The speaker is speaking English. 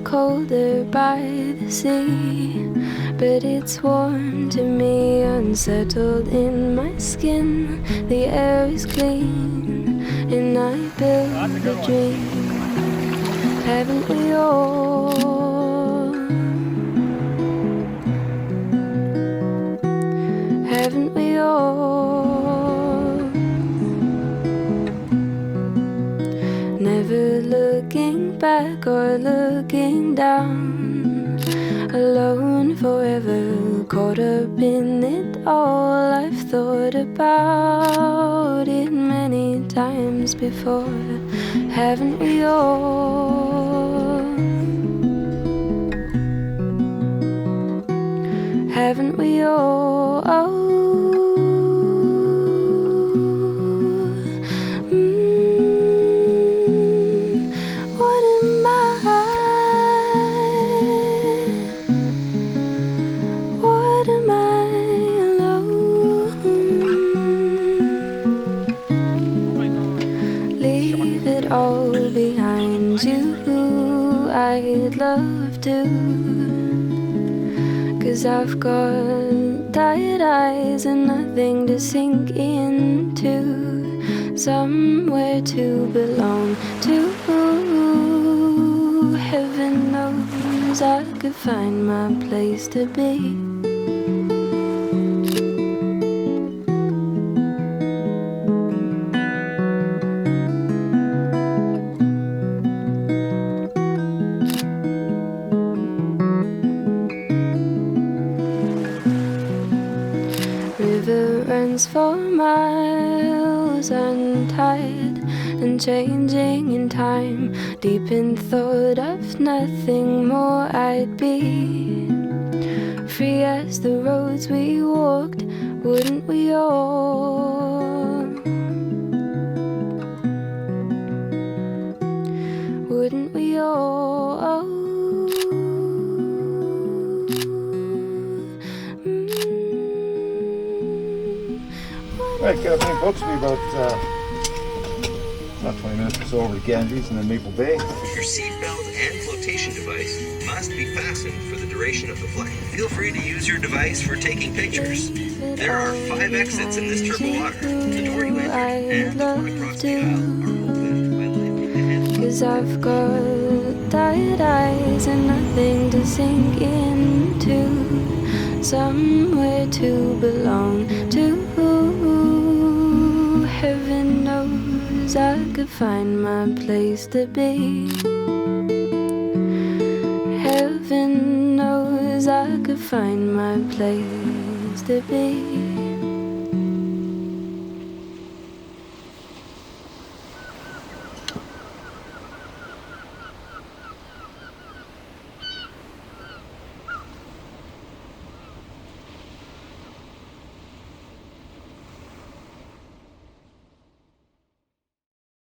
colder by the sea, but it's warm to me, unsettled in my skin. The air is clean, and I build a dream. Haven't we all? Haven't we all? Never looking back or looking down, alone forever, caught up in it all. I've thought about it many times before. Haven't we all? Haven't we all? What am I alone? Leave it all behind you, I'd love to, 'cause I've got tired eyes and nothing to sink into, somewhere to belong to. Heaven knows I could find my place to be. River runs for miles untied and changing in time, deep in thought of nothing more. I'd be free as the roads we walked, wouldn't we all? Wouldn't we all? Right, get up in books. Be about 20 minutes or so over to Ganges and then Maple Bay. Your seatbelt and flotation device must be fastened for the duration of the flight. Feel free to use your device for taking pictures. There are 5 exits in this turbo water. The door you entered and the one across the aisle are opened by lifting the handle. 'Cause I've got tired eyes and nothing to sink into, somewhere to belong to. Heaven knows I could find my place to be. Heaven knows I could find my place to be.